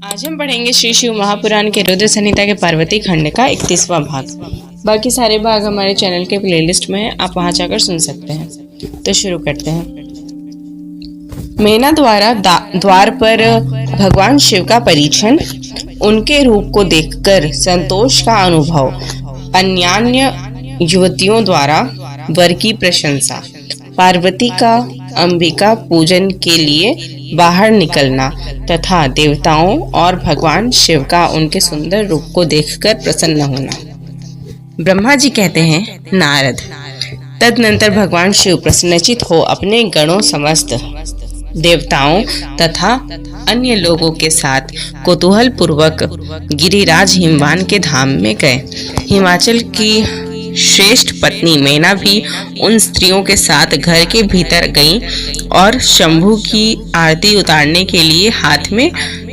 आज हम पढ़ेंगे श्री शिव महापुराण के रुद्र संहिता के पार्वती खंड का 31वां भाग। बाकी सारे भाग हमारे चैनल के प्लेलिस्ट में हैं, आप वहां जाकर सुन सकते हैं। तो शुरू करते हैं। मेना द्वारा द्वार पर भगवान शिव का परीक्षण, उनके रूप को देखकर संतोष का अनुभव, अन्यान्य युवतियों द्वारा वर की प्रशंसा, पार्वती का अंबिका पूजन के लिए बाहर निकलना तथा देवताओं और भगवान शिव का उनके सुंदर रूप को देखकर प्रसन्न होना। ब्रह्मा जी कहते हैं, नारद, तदनंतर भगवान शिव प्रसन्नचित हो अपने गणों समस्त देवताओं तथा अन्य लोगों के साथ कौतूहल पूर्वक गिरिराज हिमवान के धाम में गए। हिमाचल की श्रेष्ठ पत्नी मेना भी उन स्त्रियों के साथ घर के भीतर गईं और शंभु की आरती उतारने के लिए हाथ में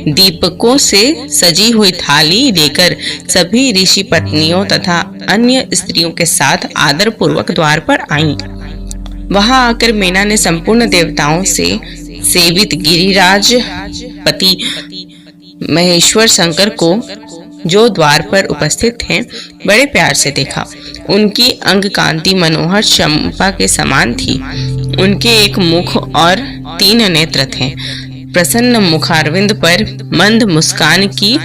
दीपकों से सजी हुई थाली लेकर सभी ऋषि पत्नियों तथा अन्य स्त्रियों के साथ आदर पूर्वक द्वार पर आईं। वहां आकर मेना ने संपूर्ण देवताओं से सेवित गिरिराज पति महेश्वर शंकर को, जो द्वार पर उपस्थित थे, बड़े प्यार से देखा। उनकी अंग कांति मनोहर चंपा के समान थी। उनके एक मुख और 3 नेत्र थे। प्रसन्न मुखारविंद पर मंद मुस्कान की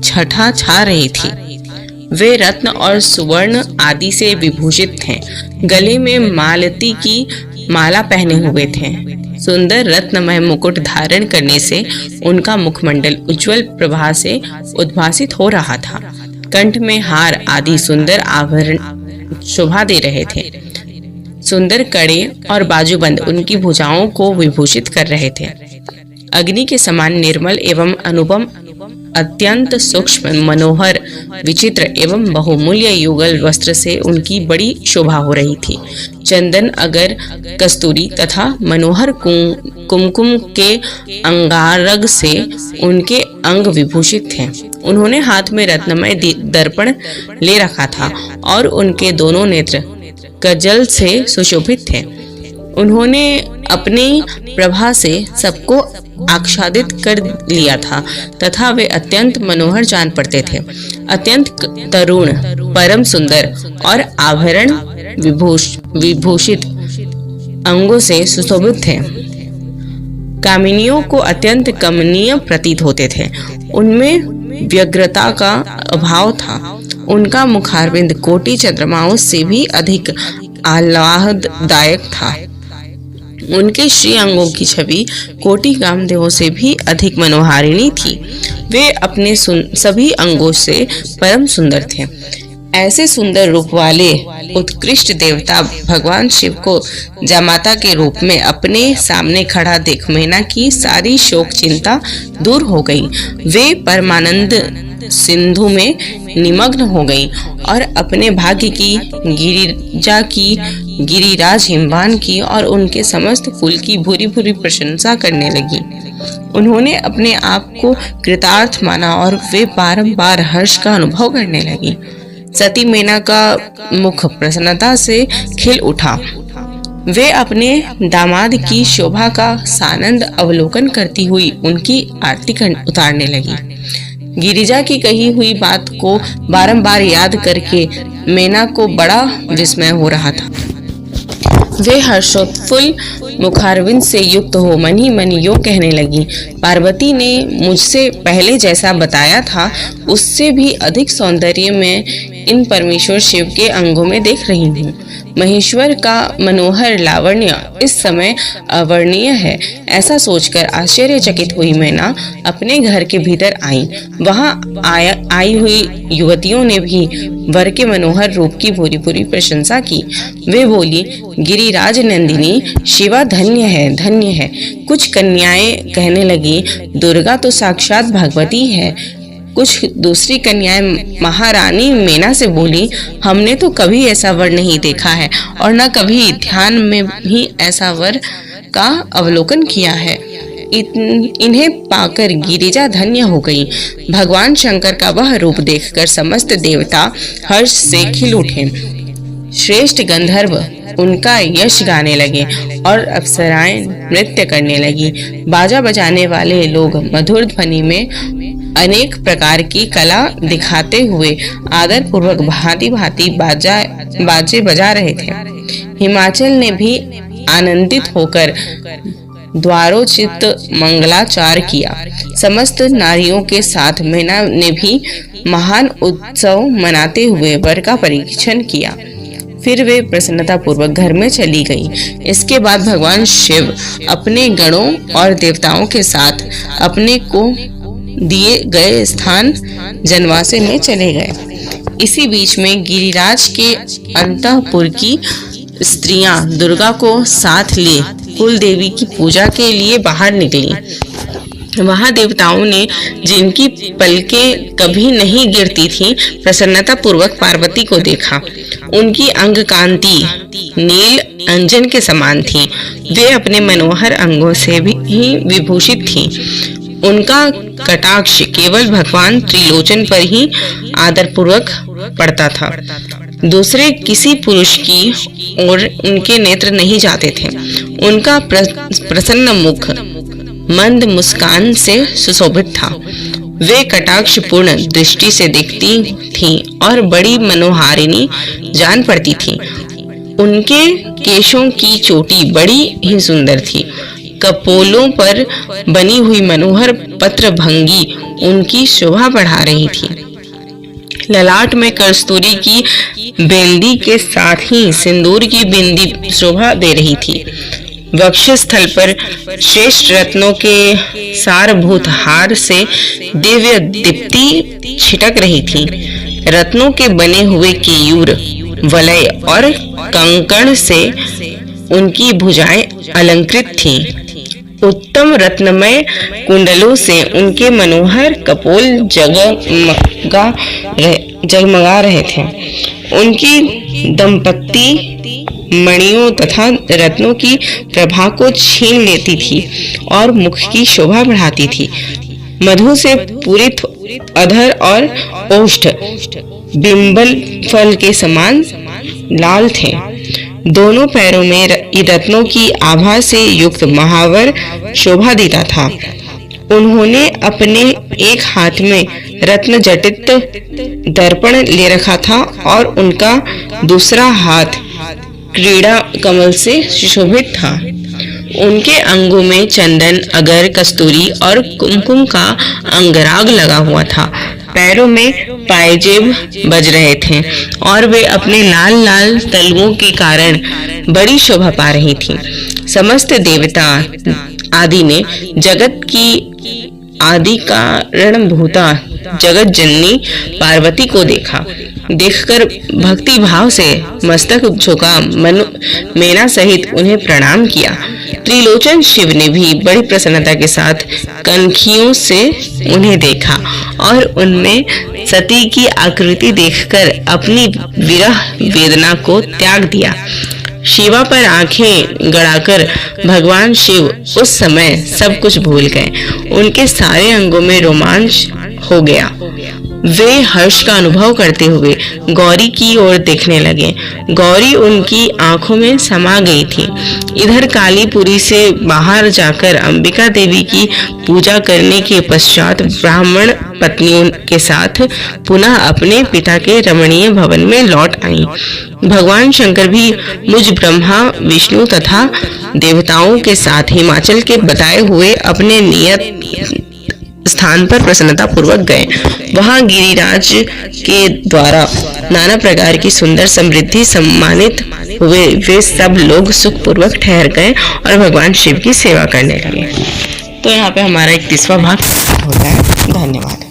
छटा छा रही थी। वे रत्न और सुवर्ण आदि से विभूषित थे। गले में मालती की माला पहने हुए थे। सुंदर रत्नमय मुकुट धारण करने से उनका मुखमंडल उज्जवल प्रभा से उद्भासित हो रहा था। कंठ में हार आदि सुंदर आभरण शोभा दे रहे थे। सुंदर कड़े और बाजूबंद उनकी भुजाओं को विभूषित कर रहे थे। अग्नि के समान निर्मल एवं अनुपम, अत्यंत सूक्ष्म, मनोहर, विचित्र एवं बहुमूल्य युगल वस्त्र से उनकी बड़ी शोभा हो रही थी। चंदन, अगर, कस्तूरी तथा मनोहर कुमकुम के अंगारग से उनके अंग विभूषित थे। उन्होंने हाथ में रत्नमय दर्पण ले रखा था और उनके दोनों नेत्र कजल से सुशोभित थे। उन्होंने अपनी प्रभा से सबको आच्छादित कर लिया था तथा वे अत्यंत मनोहर जान पड़ते थे। अत्यंत तरुण, परम सुंदर और आभरण विभूषित अंगों से सुशोभित थे। कामिनियों को अत्यंत कमनीय प्रतीत होते थे। उनमें व्यग्रता का अभाव था। उनका मुखारविंद कोटि चंद्रमाओं से भी अधिक आह्लाददायक था। उनके श्री अंगों की छवि कोटि कामदेवों से भी अधिक मनोहारिणी थी। वे अपने सभी अंगों से परम सुंदर थे। ऐसे सुंदर रूप वाले उत्कृष्ट देवता भगवान शिव को जामाता के रूप में अपने सामने खड़ा देख मेना की सारी शोक चिंता दूर हो गई। वे परमानंद सिंधु में निमग्न हो गई और अपने भाग्य की, गिरिजा की, गिरिराज हिमवान की और उनके समस्त कुल की भूरी भूरी प्रशंसा करने लगी। उन्होंने अपने आप को कृतार्थ माना और वे बारंबार हर्ष का अनुभव करने लगी। सती मेना का मुख प्रसन्नता से खिल उठा। वे अपने दामाद की शोभा का सानंद अवलोकन करती हुई उनकी आरती उतारने लगी। गिरिजा की कही हुई बात को बारंबार याद करके मेना को बड़ा विस्मय हो रहा था। वे हर्षोत्फुल्ल मुखारविंद से युक्त हो मन ही मन यूं कहने लगी, पार्वती ने मुझसे पहले जैसा बताया था उससे भी अधिक सौंदर्य में इन परमेश्वर शिव के अंगों में देख रही हूँ। महेश्वर का मनोहर लावण्य इस समय अवर्णनीय है। ऐसा सोचकर आश्चर्यचकित हुई मैना अपने घर के भीतर आई। वहां आई हुई युवतियों ने भी वर के मनोहर रूप की पूरी पूरी प्रशंसा की। वे बोली, गिरिराज नंदिनी, शिवा धन्य है, धन्य है। कुछ कन्याएं कहने लगी, दुर्गा तो साक्षात भगवती है। कुछ दूसरी कन्याएं महारानी मेना से बोली, हमने तो कभी ऐसा वर नहीं देखा है और न कभी ध्यान में भी ऐसा वर का अवलोकन किया है। इन्हें पाकर गिरिजा धन्य हो गई। भगवान शंकर का वह रूप देखकर समस्त देवता हर्ष से खिल उठे। श्रेष्ठ गंधर्व उनका यश गाने लगे और अप्सराएं नृत्य करने लगी। बाजा बजाने वाले लोग मधुर ध्वनि में अनेक प्रकार की कला दिखाते हुए आदर पूर्वक भांति भांति बाजे बजा रहे थे। हिमाचल ने भी आनंदित होकर द्वारोचित मंगलाचार किया। समस्त नारियों के साथ मीना ने भी महान उत्सव मनाते हुए वर का परीक्षण किया। फिर वे प्रसन्नता पूर्वक घर में चली गईं। इसके बाद भगवान शिव अपने गणों और देवताओं के साथ अपने को दिए गए स्थान जनवासे में चले गए। इसी बीच में गिरिराज के अंतःपुर की स्त्रियां दुर्गा को साथ ले कुल देवी की पूजा के लिए बाहर निकली। वहां देवताओं ने, जिनकी पलकें कभी नहीं गिरती थीं, प्रसन्नता पूर्वक पार्वती को देखा। उनकी अंग कांति नील अंजन के समान थी। वे अपने मनोहर अंगों से भी विभूषित थीं। उनका कटाक्ष केवल भगवान त्रिलोचन पर ही आदरपूर्वक पड़ता था। दूसरे किसी पुरुष की ओर उनके नेत्र नहीं जाते थे। उनका प्रसन्न मुख मंद मुस्कान से सुशोभित था। वे कटाक्ष पूर्ण दृष्टि से दिखती थीं और बड़ी मनोहारिणी जान पड़ती थीं। उनके केशों की चोटी बड़ी ही सुंदर थी। कपोलों पर बनी हुई मनोहर पत्र भंगी उनकी शोभा बढ़ा रही थी। ललाट में कस्तूरी की बेल्दी के साथ ही सिंदूर की बिंदी शोभा दे रही थी। वक्षस्थल पर श्रेष्ठ रत्नों के सारभूत हार से दिव्य दीप्ति छिटक रही थी। रत्नों के बने हुए केयूर, वलय और कंकण से उनकी भुजाएं अलंकृत थीं। उत्तम रत्नमय कुंडलों से उनके मनोहर कपोल जगमगा रहे थे। उनकी दंपत्ति मणियों तथा रत्नों की प्रभा को छीन लेती थी और मुख की शोभा बढ़ाती थी। मधु से पूरित अधर और ओष्ठ बिंबल फल के समान लाल थे। दोनों पैरों में रत्नों की आभा से युक्त महावर शोभा देता था। उन्होंने अपने एक हाथ में रत्न जटित दर्पण ले रखा था और उनका दूसरा हाथ क्रीड़ा कमल से सुशोभित था। उनके अंगों में चंदन, अगर, कस्तूरी और कुमकुम का अंगराग लगा हुआ था। पैरों में पायजेब बज रहे थे और वे अपने लाल लाल तलवों के कारण बड़ी शोभा पा रही थीं। समस्त देवता आदि ने जगत की आदि कारणभूता जगत जननी पार्वती को देखा। देखकर भक्ति भाव से मस्तक झुका मीना सहित उन्हें प्रणाम किया। त्रिलोचन शिव ने भी बड़ी प्रसन्नता के साथ कनखियों से उन्हें देखा और उनमें सती की आकृति देखकर अपनी विरह वेदना को त्याग दिया। शिवा पर आंखें गड़ाकर भगवान शिव उस समय सब कुछ भूल गए। उनके सारे अंगों में रोमांच हो गया। वे हर्ष का अनुभव करते हुए गौरी की ओर देखने लगे। गौरी उनकी आंखों में समा गई थी। इधर कालीपुरी से बाहर जाकर अंबिका देवी की पूजा करने के पश्चात ब्राह्मण पत्नियों के साथ पुनः अपने पिता के रमणीय भवन में लौट आई। भगवान शंकर भी मुझ ब्रह्मा, विष्णु तथा देवताओं के साथ हिमाचल के बताए हुए अपने नियत स्थान पर प्रसन्नता पूर्वक गए। वहां गिरिराज के द्वारा नाना प्रकार की सुंदर समृद्धि सम्मानित हुए। वे सब लोग सुख पूर्वक ठहर गए और भगवान शिव की सेवा करने लगे। तो यहाँ पे हमारा 31वां भाग होता है। धन्यवाद।